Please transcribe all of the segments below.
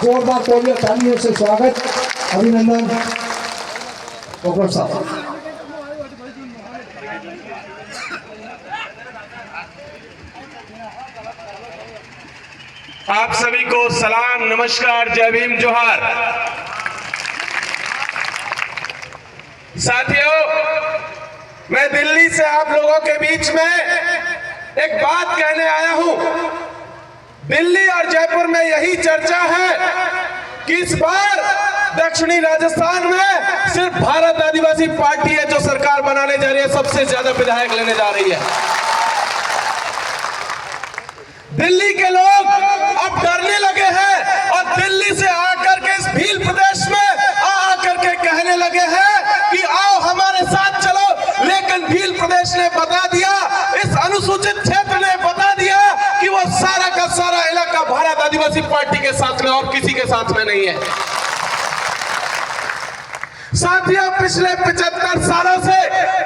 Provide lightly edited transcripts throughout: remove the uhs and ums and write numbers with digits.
जोरदार तालियों तालियों से स्वागत, अभिनंदन डॉक्टर साहब। आप सभी को सलाम, नमस्कार, जय भीम, जोहार। साथियों, मैं दिल्ली से आप लोगों के बीच में एक बात कहने आया हूं। दिल्ली और जयपुर में यही चर्चा है कि इस बार दक्षिणी राजस्थान में सिर्फ भारत आदिवासी पार्टी है जो सरकार बनाने जा रही है, सबसे ज्यादा विधायक लेने जा रही है। दिल्ली के लोग अब डरने लगे हैं और दिल्ली से आकर के इस भील प्रदेश में आकर के कहने लगे हैं कि आओ हमारे साथ चलो। लेकिन भील प्रदेश ने बता दिया, इस अनुसूचित क्षेत्र ने बता दिया कि वो सारा का सारा इलाका भारत आदिवासी पार्टी के साथ में और किसी के साथ में नहीं है। साथियों, पिछले 75 सालों से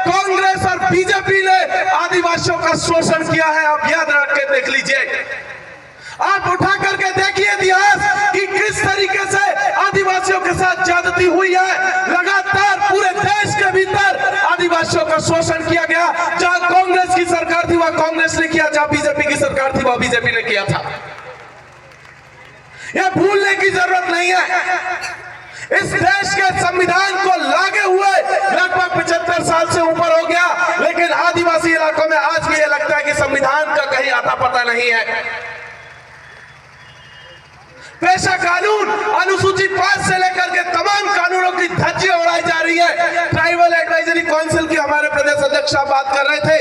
कांग्रेस और बीजेपी ने आदिवासियों का शोषण किया है। आप याद रख के देख लीजिए, आप उठा करके देखिए इतिहास कि किस तरीके से आदिवासियों के साथ ज्यादती हुई है। लगातार पूरे देश के भीतर आदिवासियों का शोषण किया गया। जहां कांग्रेस की सरकार थी वह कांग्रेस ने किया, जहां बीजेपी की सरकार थी वह बीजेपी ने किया था। यह भूलने की जरूरत नहीं है। इस देश के संविधान को लागे हुए लगभग 75 साल से ऊपर हो गया, लेकिन आदिवासी इलाकों में आज भी यह लगता है कि संविधान का कहीं आता पता नहीं है। पेशा कानून, अनुसूची 5 से लेकर के तमाम कानूनों की धज्जियां उड़ाई जा रही है। ट्राइबल एडवाइजरी काउंसिल की हमारे प्रदेश अध्यक्ष साहब बात कर रहे थे।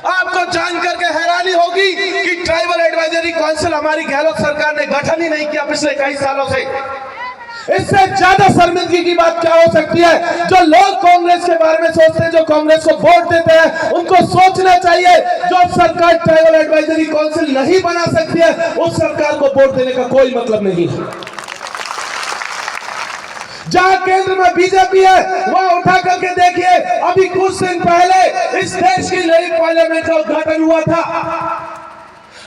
आपको जानकर के हैरानी होगी कि ट्राइबल एडवाइजरी काउंसिल हमारी गहलोत सरकार ने गठन ही नहीं किया पिछले कई सालों से। इससे ज्यादा शर्मिंदगी की बात क्या हो सकती है? जो लोग कांग्रेस के बारे में सोचते हैं, जो कांग्रेस को वोट देते हैं, उनको सोचना चाहिए जो सरकार ट्राइबल एडवाइजरी काउंसिल नहीं बना सकती है, उस सरकार को वोट देने का कोई मतलब नहीं है। जहां केंद्र में बीजेपी है वहां उठा करके देखिए, अभी कुछ दिन पहले इस देश की नई पार्लियामेंट का उद्घाटन हुआ था।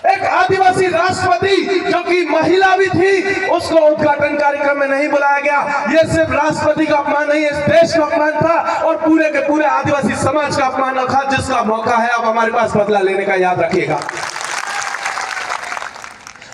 एक आदिवासी राष्ट्रपति जो कि महिला भी थी, उसको उद्घाटन कार्यक्रम में नहीं बुलाया गया। यह सिर्फ राष्ट्रपति का अपमान नहीं, इस देश का अपमान था और पूरे के पूरे आदिवासी समाज का अपमान था, जिसका मौका है अब हमारे पास बदला लेने का। याद रखिएगा,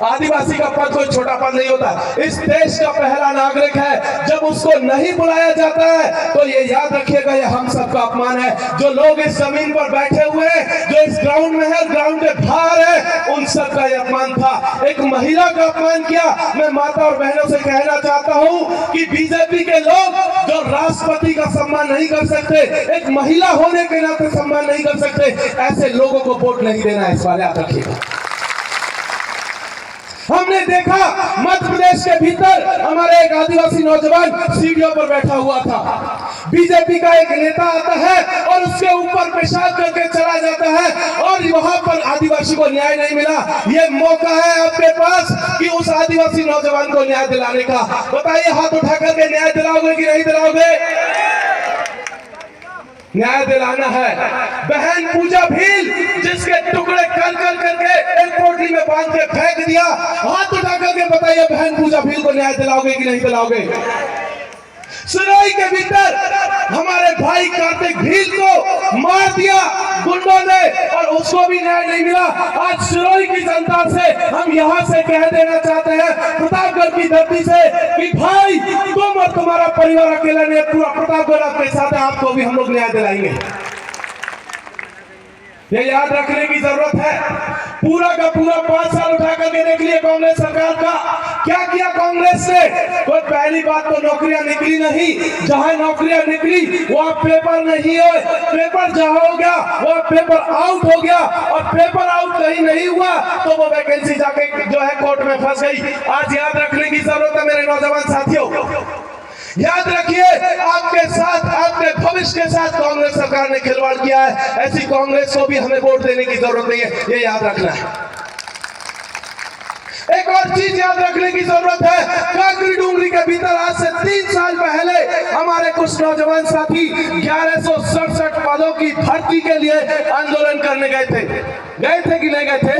आदिवासी का पद कोई छोटा पद नहीं होता। इस देश का पहला नागरिक है, जब उसको नहीं बुलाया जाता है तो ये याद रखिएगा, ये हम सबका अपमान है। जो लोग इस जमीन पर बैठे हुए हैं, जो इस ग्राउंड में है, ग्राउंड के बाहर है, उन सबका ये अपमान था। एक महिला का अपमान किया। मैं माता और बहनों से कहना चाहता हूं कि बीजेपी के लोग जो राष्ट्रपति का सम्मान नहीं कर सकते, एक महिला होने के नाते सम्मान नहीं कर सकते, ऐसे लोगों को वोट नहीं देना है, इस बात याद रखिएगा। हमने देखा मध्य प्रदेश के भीतर हमारे एक आदिवासी नौजवान सीढ़ियों पर बैठा हुआ था। बीजेपी का एक नेता आता है और उसके ऊपर पेशाब करके चला जाता है और वहां पर आदिवासी को न्याय नहीं मिला। ये मौका है आपके पास कि उस आदिवासी नौजवान को न्याय दिलाने का। बताइए, हाथ उठा करके न्याय दिलाओगे कि नहीं दिलाओगे? न्याय दिलाना है। बहन पूजा भील, जिसके टुकड़े कर कर करके एक पोटली में बांध के फेंक दिया, हाथ उठा करके बताइए, बहन पूजा भील को न्याय दिलाओगे कि नहीं दिलाओगे? सिरोही के भीतर हमारे भाई कार्तिक भील को मार दिया गुंडों ने और उसको भी न्याय नहीं मिला। आज सिरोही की जनता से हम यहां से कह देना चाहते हैं, प्रतापगढ़ की धरती से, कि भाई तुम और तुम्हारा परिवार अकेला नहीं, पूरा प्रतापगढ़ आपके साथ है, आपको भी हम लोग न्याय दिलाएंगे। ये याद रखने की जरूरत है। पूरा का पूरा 5 साल उठा करके देख लिए कांग्रेस सरकार का। क्या किया कांग्रेस ने? कोई पहली बात तो नौकरियां निकली नहीं। जहां नौकरियां निकली वहां पेपर नहीं हुए, पेपर जहां हो गया वहां पेपर आउट हो गया, और पेपर आउट कहीं नहीं हुआ तो वो वैकेंसी जाके जो है कोर्ट में फंस गई। आज याद रखने की जरूरत है मेरे नौजवान साथियों। याद रखिए, आपके साथ, आपके भविष्य के साथ कांग्रेस सरकार ने खिलवाड़ किया है। ऐसी कांग्रेस को भी हमें वोट देने की जरूरत नहीं है, ये याद रखना है। एक और चीज याद रखने की जरूरत है, कांकरी डूंगरी के भीतर आज से 3 साल पहले हमारे कुछ नौजवान साथी 1167 पदों की भर्ती के लिए आंदोलन करने गए थे कि नहीं गए थे?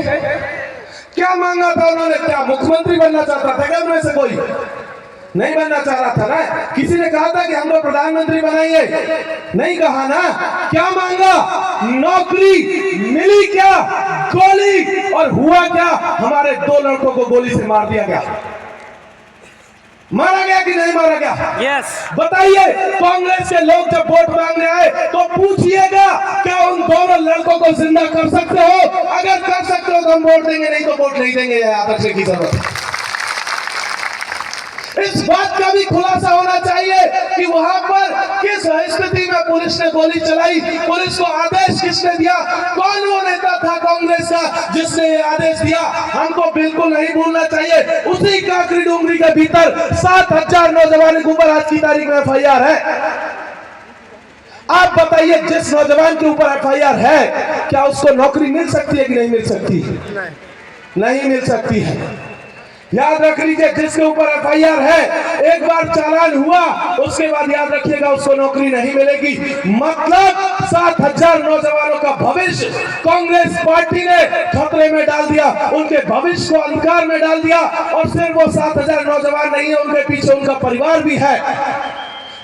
क्या मांगा था उन्होंने? क्या मुख्यमंत्री बनना चाहता था क्या उनमें से कोई? नहीं बनना चाह रहा था ना। किसी ने कहा था कि हमको प्रधानमंत्री बनाइए? नहीं कहा ना। क्या मांगा? नौकरी। मिली क्या? गोली। और हुआ क्या? हमारे 2 लड़कों को गोली से मार दिया गया। मारा गया कि नहीं मारा गया? यस। बताइए, कांग्रेस के लोग जब वोट मांगने आए तो पूछिएगा क्या उन दोनों लड़कों को जिंदा कर सकते हो? अगर कर सकते हो तो हम वोट देंगे, नहीं तो वोट नहीं देंगे। याद रखने की जरूरत है। इस बात का भी खुलासा होना चाहिए कि वहां पर किस स्थिति में पुलिस ने गोली चलाई, पुलिस को आदेश किसने दिया, कौन वो नेता था कांग्रेस का जिसने ये आदेश दिया। हमको बिल्कुल नहीं भूलना चाहिए। उसी काकरी डूंगरी के भीतर 7,000 नौजवान के ऊपर आज की तारीख में FIR है। आप बताइए, जिस नौजवान के ऊपर FIR है, क्या उसको नौकरी मिल सकती है कि नहीं मिल सकती? नहीं मिल सकती है। याद रख लीजिए, जिसके ऊपर FIR है, एक बार चालान हुआ, उसके बाद याद रखिएगा उसको नौकरी नहीं मिलेगी। मतलब 7,000 नौजवानों का भविष्य कांग्रेस पार्टी ने खतरे में डाल दिया, उनके भविष्य को अंधकार में डाल दिया। और सिर्फ वो 7,000 नौजवान नहीं है, उनके पीछे उनका परिवार भी है।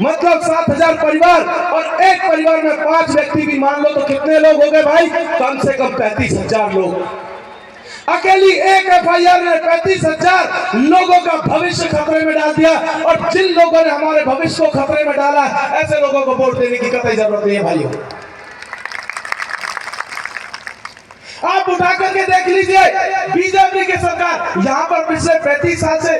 मतलब 7,000 परिवार, और एक परिवार में 5 व्यक्ति भी मान लो तो कितने लोग हो गए भाई? कम से कम 35,000 लोग। अकेली एक FIR ने 35,000 लोगों का भविष्य खतरे में डाल दिया। और जिन लोगों ने हमारे भविष्य को खतरे में डाला, ऐसे लोगों को वोट देने की कतई जरूरत नहीं है भाइयों। आप उठा करके देख लीजिए, बीजेपी की सरकार यहाँ पर पिछले 35 साल से,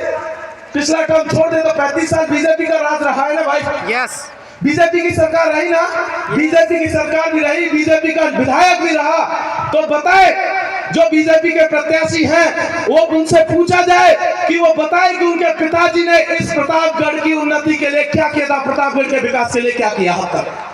पिछला टर्म छोड़ दे तो 35 साल बीजेपी का राज रहा है ना भाई। यस। बीजेपी की सरकार रही ना, बीजेपी की सरकार भी रही, बीजेपी का विधायक भी रहा। तो बताए, जो बीजेपी के प्रत्याशी हैं, वो उनसे पूछा जाए कि वो बताए कि उनके पिताजी ने इस प्रतापगढ़ की उन्नति के लिए क्या किया था, प्रतापगढ़ के विकास के लिए क्या किया अब तक।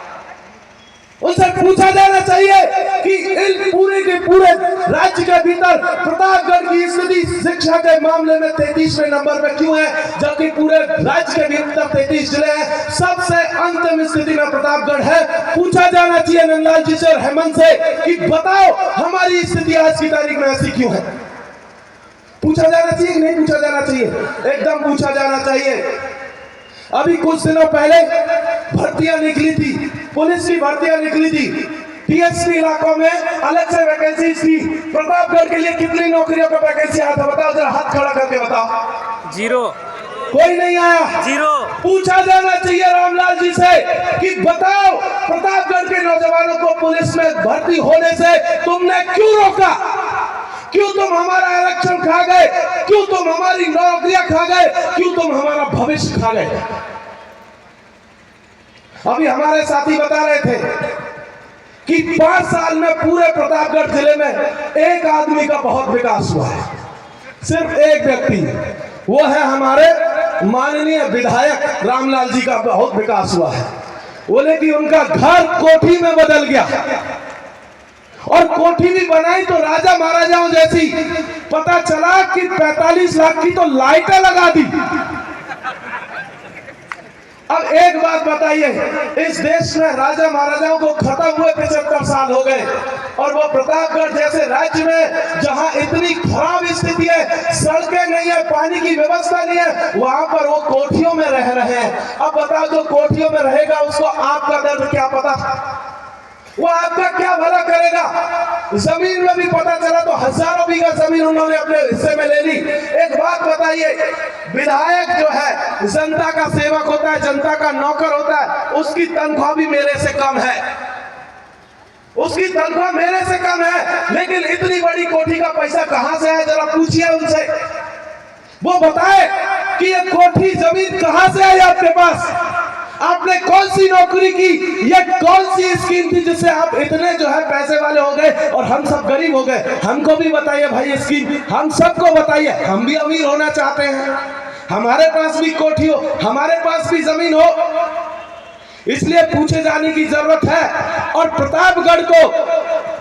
उनसे पूछा जाना चाहिए कि इन पूरे के पूरे राज्य के भीतर प्रतापगढ़ की स्थिति शिक्षा के मामले में 33वें नंबर पे क्यों है, जबकि पूरे राज्य के भीतर 33 जिले हैं, सबसे अंतिम स्थिति में प्रतापगढ़ है। पूछा जाना चाहिए नंदलाल जी से और हेमंत से कि बताओ हमारी स्थिति आज की तारीख में ऐसी क्यों है। पूछा जाना चाहिए कि नहीं पूछा जाना चाहिए? एकदम पूछा जाना चाहिए। अभी कुछ दिनों पहले भर्तियां निकली थी, पुलिस की भर्तियां निकली थी, TSP इलाकों में अलग से वैकेंसी थी। प्रतापगढ़ के लिए कितनी नौकरियों का वैकेंसी आया था बताओ जरा, हाथ खड़ा करके बताओ। 0। कोई नहीं आया। 0। पूछा जाना चाहिए रामलाल जी से कि बताओ प्रतापगढ़ के नौजवानों को पुलिस में भर्ती होने से तुमने क्यों रोका? क्यों तुम हमारा आरक्षण खा गए? क्यों तुम हमारी नौकरियां खा गए? क्यों तुम हमारा भविष्य खा गए? अभी हमारे साथी बता रहे थे कि 5 साल में पूरे प्रतापगढ़ जिले में एक आदमी का बहुत विकास हुआ है, सिर्फ एक व्यक्ति, वो है हमारे माननीय विधायक रामलाल जी का बहुत विकास हुआ है। बोले कि उनका घर कोठी में बदल गया, और कोठी भी बनाई तो राजा महाराजाओं जैसी। पता चला कि 45 लाख की तो लाइटें लगा दी। अब एक बात बताइए, इस देश में राजा महाराजाओं को खत्म हुए 75 साल हो गए, और वो प्रतापगढ़ जैसे राज्य में जहां इतनी खराब स्थिति है, सड़कें नहीं है, पानी की व्यवस्था नहीं है, वहां पर वो कोठियों में रह रहे हैं। अब बताओ, जो कोठियों में रहेगा उसको आपका दर्द क्या पता, वो आपका क्या भला करेगा। जमीन में भी पता चला तो हजारों बीघा जमीन उन्होंने अपने हिस्से में ले ली। एक बात बताइए, विधायक जो है जनता का सेवक होता है, जनता का नौकर होता है, उसकी तनख्वाह भी मेरे से कम है, उसकी तनख्वाह मेरे से कम है, लेकिन इतनी बड़ी कोठी का पैसा कहां से है जरा पूछिए उनसे। वो बताए कि ये कोठी जमीन कहां से आई आपके पास, आपने कौन सी नौकरी की, ये कौन सी स्कीम थी जिससे आप इतने जो है पैसे वाले हो गए और हम सब गरीब हो गए। हमको भी बताइए भाई स्कीम, हम सबको बताइए, हम भी अमीर होना चाहते हैं, हमारे पास भी कोठी हो, हमारे पास भी जमीन हो, इसलिए पूछे जाने की जरूरत है। और प्रतापगढ़ को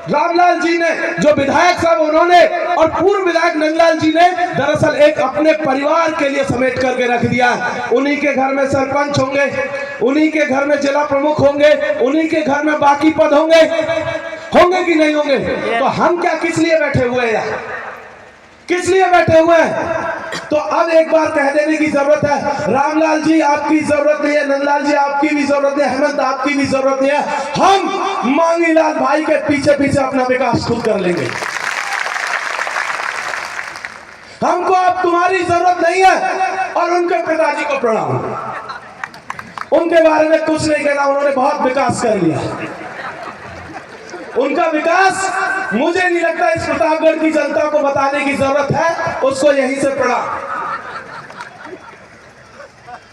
रामलाल जी ने, जो विधायक साहब उन्होंने, और पूर्व विधायक नंदलाल जी ने दरअसल एक अपने परिवार के लिए समेट करके रख दिया। उन्हीं के घर में सरपंच होंगे, उन्हीं के घर में जिला प्रमुख होंगे, उन्हीं के घर में बाकी पद होंगे कि नहीं होंगे। तो हम क्या किस लिए बैठे हुए हैं? किस लिए बैठे हुए हैं? तो अब एक बार कह देने की जरूरत है, रामलाल जी आपकी जरूरत नहीं है, नंदलाल जी आपकी भी जरूरत है, हेमंत आपकी भी जरूरत नहीं है। हम मांगीलाल भाई के पीछे पीछे अपना विकास खुद कर लेंगे। हमको अब तुम्हारी जरूरत नहीं है। और उनके पिताजी को प्रणाम, उनके बारे में कुछ नहीं कहना, उन्होंने बहुत विकास कर लिया। उनका विकास मुझे नहीं लगता इस प्रतापगढ़ की जनता को बताने की जरूरत है, उसको यहीं से प्रणाम।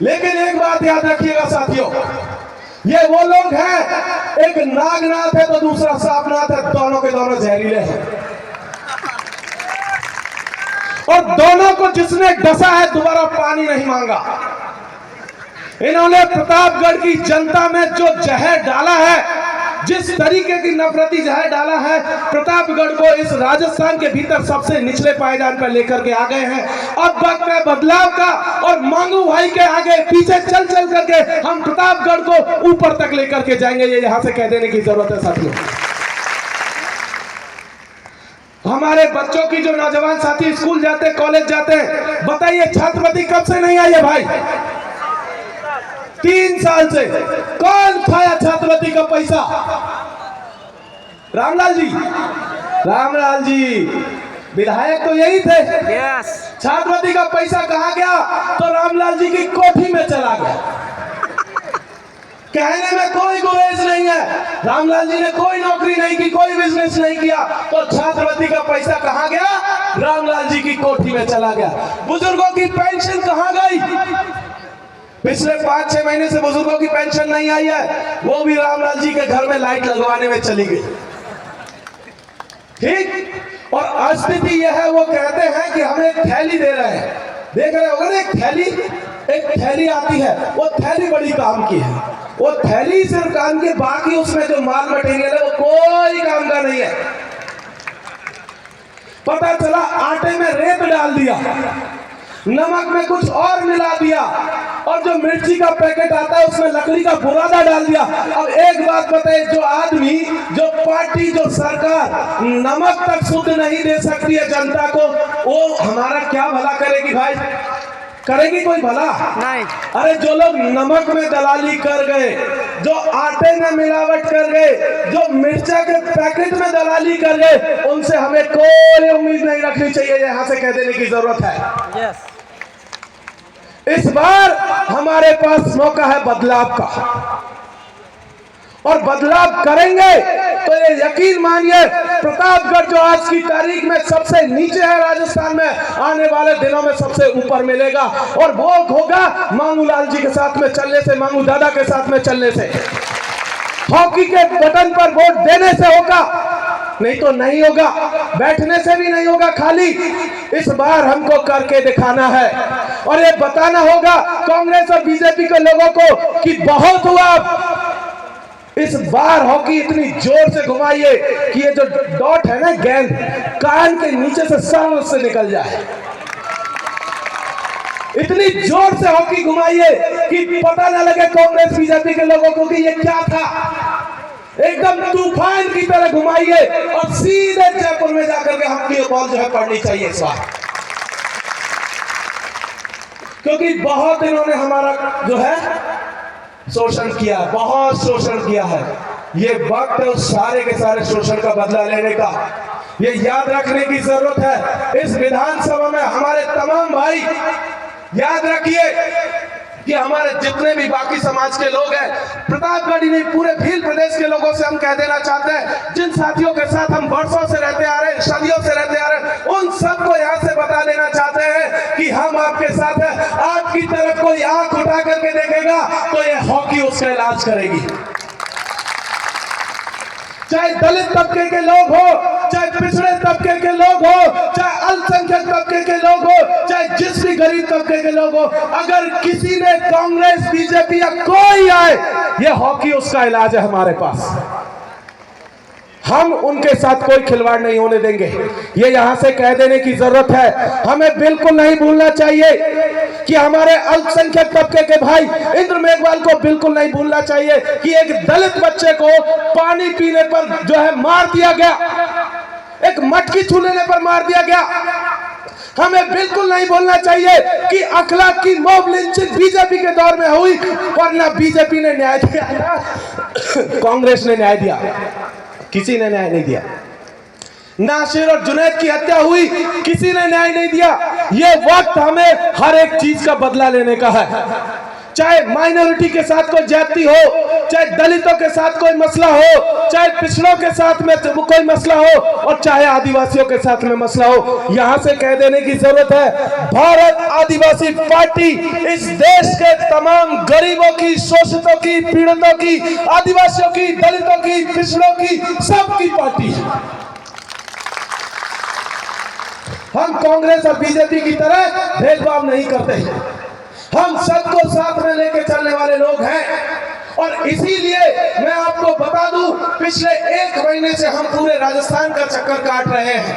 लेकिन एक बात याद रखिएगा साथियों, ये वो लोग हैं, एक नागनाथ है तो दूसरा सांपनाथ है, दोनों के दोनों जहरीले हैं। और दोनों को जिसने डसा है दोबारा पानी नहीं मांगा। इन्होंने प्रतापगढ़ की जनता में जो जहर डाला है, जिस तरीके की नफरती जहर डाला है, प्रतापगढ़ को इस राजस्थान के भीतर सबसे निचले पायदान पर लेकर के आ गए हैं। अब वक्त है बदलाव का, और मांगू भाई के आगे पीछे चल चल करके हम प्रतापगढ़ को ऊपर तक लेकर के जाएंगे, ये यहां से कह देने की जरूरत है साथियों। हमारे बच्चों की जो नौजवान साथी स्कूल जाते हैं, कॉलेज जाते हैं, बताइए छात्रवृत्ति कब से नहीं आई है भाई? 3 साल से। कौन खाया छात्रवृत्ति का पैसा? रामलाल जी, रामलाल जी विधायक तो यही थे। छात्रवृत्ति का पैसा कहां गया? तो रामलाल जी की कोठी में चला गया। कहने में कोई गुरेज नहीं है, रामलाल जी ने कोई नौकरी नहीं की, कोई बिजनेस नहीं किया, तो छात्रवृत्ति का पैसा कहां गया? रामलाल जी की कोठी में चला गया। बुजुर्गों की पेंशन कहां गई? पिछले 5-6 महीने से बुजुर्गों की पेंशन नहीं आई है, वो भी रामलाल जी के घर में लाइट लगवाने में चली गई। ठीक। और स्थिति यह है, वो कहते हैं कि हमें एक थैली दे रहे हैं, देख रहे होगा ना, एक थैली आती है, वो थैली बड़ी काम की है, वो थैली सिर्फ काम की, बाकी उसमें जो माल मटेरियल है वो कोई काम का नहीं है। पता चला आटे में रेत डाल दिया, नमक में कुछ और मिला दिया, और जो मिर्ची का पैकेट आता है उसमें लकड़ी का बुरादा डाल दिया। अब एक बात बताइए, जो आदमी, जो पार्टी, जो सरकार नमक तक शुद्ध नहीं दे सकती है जनता को, वो हमारा क्या भला करेगी भाई? करेगी कोई भला? नहीं। अरे जो लोग नमक में दलाली कर गए, जो आटे में मिलावट कर गए, जो मिर्चा के पैकेट में दलाली कर गए, उनसे हमें कोई उम्मीद नहीं रखनी चाहिए, यहां से कह देने की जरूरत है। इस बार हमारे पास मौका है बदलाव का, और बदलाव करेंगे तो ये यकीन मानिए, प्रतापगढ़ जो आज की तारीख में सबसे नीचे है राजस्थान में, आने वाले दिनों में सबसे ऊपर मिलेगा। और वो होगा मांगूलाल जी के साथ में चलने से, मांगू दादा के साथ में चलने से, हॉकी के बटन पर वोट देने से होगा, नहीं तो नहीं होगा, बैठने से भी नहीं होगा खाली। इस बार हमको करके दिखाना है, और ये बताना होगा कांग्रेस और बीजेपी के लोगों को कि बहुत हुआ। इस बार हॉकी इतनी जोर से घुमाइए कि ये जो डॉट है ना, गेंद कान के नीचे से सर से निकल जाए। इतनी जोर से हॉकी घुमाइए कि पता ना लगे कांग्रेस बीजेपी के लोगों को कि ये क्या था। एकदम तूफान की तरह घुमाइए, और सीधे जयपुर में जाकर के हमकी बॉल जो है पड़नी चाहिए इस बार, क्योंकि बहुत इन्होंने हमारा जो है शोषण किया, बहुत शोषण किया है। ये वक्त है उस सारे के सारे शोषण का बदला लेने का, ये याद रखने की जरूरत है। इस विधानसभा में हमारे तमाम भाई याद रखिए कि हमारे जितने भी बाकी समाज के लोग हैं, प्रतापगढ़ ही नहीं पूरे भील प्रदेश के लोगों से हम कह देना चाहते हैं, जिन साथियों के साथ हम वर्षों से रहते आ रहे हैं, सदियों से रहते आ रहे हैं, उन सबको यहाँ से बता देना चाहते हैं कि हम आपके साथ हैं। आपकी तरफ कोई आंख उठा करके देखेगा तो ये हॉकी उसका इलाज करेगी। चाहे दलित तबके के लोग हो, चाहे पिछड़े तबके के लोग हो, चाहे अल्पसंख्यक तबके के लोग हो, चाहे जिस भी गरीब तबके के लोग हो, अगर किसी ने कांग्रेस बीजेपी या कोई आए, ये हॉकी उसका इलाज है हमारे पास। हम उनके साथ कोई खिलवाड़ नहीं होने देंगे, ये यहां से कह देने की जरूरत है। हमें बिल्कुल नहीं भूलना चाहिए कि हमारे अल्पसंख्यक तबके के भाई इंद्र मेघवाल को बिल्कुल नहीं भूलना चाहिए कि एक दलित बच्चे को पानी पीने पर जो है मार दिया गया, एक मटकी छू लेने पर मार दिया गया। हमें बिल्कुल नहीं बोलना चाहिए कि अखलाक की मॉब लिंचिंग बीजेपी के दौर में हुई, वरना बीजेपी ने न्याय दिया, कांग्रेस ने न्याय दिया, किसी ने न्याय नहीं दिया। नासिर और जुनैद की हत्या हुई, किसी ने न्याय नहीं दिया। ये वक्त हमें हर एक चीज का बदला लेने का है, चाहे माइनॉरिटी के साथ कोई ज्यादती हो, चाहे दलितों के साथ कोई मसला हो, चाहे पिछड़ों के साथ में कोई मसला हो, और चाहे आदिवासियों के साथ में मसला हो। यहां से कह देने की जरूरत है, भारत आदिवासी पार्टी इस देश के तमाम गरीबों की, शोषितों की, पीड़ितों की, आदिवासियों की, दलितों की, पिछड़ों की, सबकी पार्टी है। हम कांग्रेस और बीजेपी की तरह भेदभाव नहीं करते, हम सबको साथ में लेके चलने वाले लोग हैं। और इसीलिए मैं आपको बता दूं, पिछले 1 महीने से हम पूरे राजस्थान का चक्कर काट रहे हैं,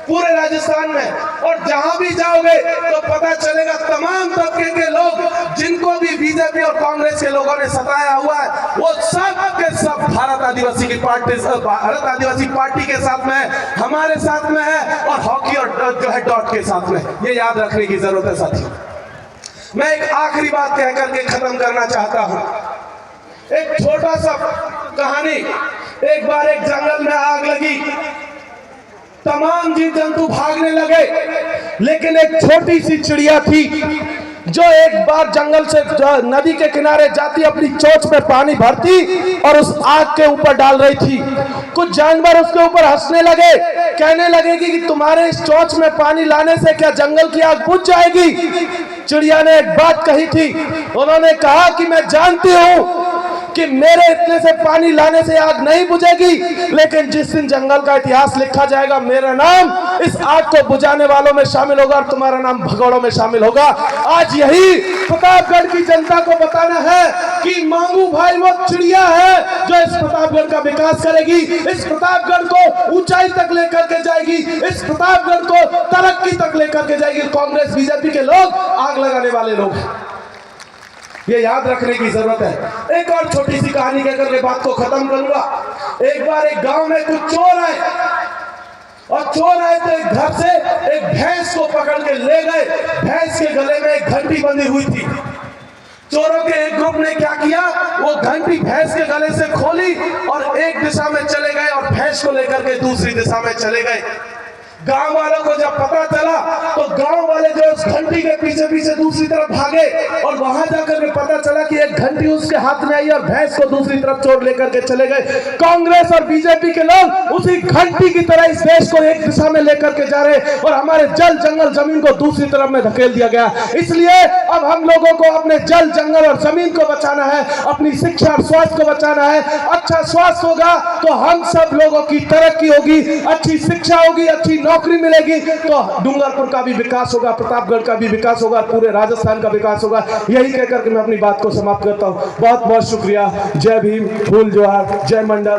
पूरे राजस्थान में, और जहां भी जाओगे तो पता चलेगा तमाम तबके के लोग जिनको भी बीजेपी और कांग्रेस के लोगों ने सताया हुआ है, वो सब के सब भारत आदिवासी पार्टी के साथ में है, हमारे साथ में है, और हॉकी और जो है डॉट के साथ में। ये याद रखने की जरूरत है साथियों। मैं एक आखिरी बात कह करके खत्म करना चाहता हूं। एक छोटा सा कहानी, एक बार एक जंगल में आग लगी, तमाम जीव जंतु भागने लगे, लेकिन एक छोटी सी चिड़िया थी जो एक बार जंगल से नदी के किनारे जाती, अपनी चोंच में पानी भरती और उस आग के ऊपर डाल रही थी। कुछ जानवर उसके ऊपर हंसने लगे, कहने लगे कि तुम्हारे इस चोंच में पानी लाने से क्या जंगल की आग बुझ जाएगी? चिड़िया ने एक बात कही थी, उन्होंने कहा कि मैं जानती हूं कि मेरे इतने से पानी लाने से आग नहीं बुझेगी, लेकिन जिस दिन जंगल का इतिहास लिखा जाएगा, मेरा नाम इस आग को बुझाने वालों में शामिल होगा और तुम्हारा नाम भगोड़ों में शामिल होगा। आज यही प्रतापगढ़ की जनता को बताना है कि मांगू भाई वो चिड़िया है जो इस प्रतापगढ़ का विकास करेगी, इस प्रतापगढ़ को ऊंचाई तक लेकर के जाएगी, इस प्रतापगढ़ को तरक्की तक लेकर के जाएगी। कांग्रेस बीजेपी के लोग आग लगाने वाले लोग, ये याद रखने की जरूरत है। एक और छोटी सी कहानी कहकर के बात को खत्म करूंगा। एक बार एक गांव में कुछ चोर आए, और चोर आए तो एक घर से एक भैंस को पकड़ के ले गए। भैंस के गले में एक घंटी बंधी हुई थी। चोरों के एक ग्रुप ने क्या किया, वो घंटी भैंस के गले से खोली और एक दिशा में चले गए और भैंस को लेकर के दूसरी दिशा में चले गए। गांव वालों को जब पता चला तो गांव वाले जो उस घंटी के पीछे पीछे दूसरी तरफ भागे, और वहां जाकर के पता चला कि एक घंटी उसके हाथ में आई और भैंस को दूसरी तरफ चोर लेकर के चले गए। कांग्रेस और बीजेपी के लोग उसी घंटी की तरह इस देश को एक दिशा में लेकर के जा रहे, और हमारे जल जंगल जमीन को दूसरी तरफ में धकेल दिया गया। इसलिए अब हम लोगों को अपने जल जंगल और जमीन को बचाना है, अपनी शिक्षा और स्वास्थ्य को बचाना है। अच्छा स्वास्थ्य होगा तो हम सब लोगों की तरक्की होगी, अच्छी शिक्षा होगी, अच्छी नौकरी मिलेगी तो डूंगरपुर का भी विकास होगा, प्रतापगढ़ का भी विकास होगा, पूरे राजस्थान का विकास होगा। यही कहकर के मैं अपनी बात को समाप्त करता हूं। बहुत बहुत शुक्रिया। जय भीम, फूल जोहार, जय मंडल।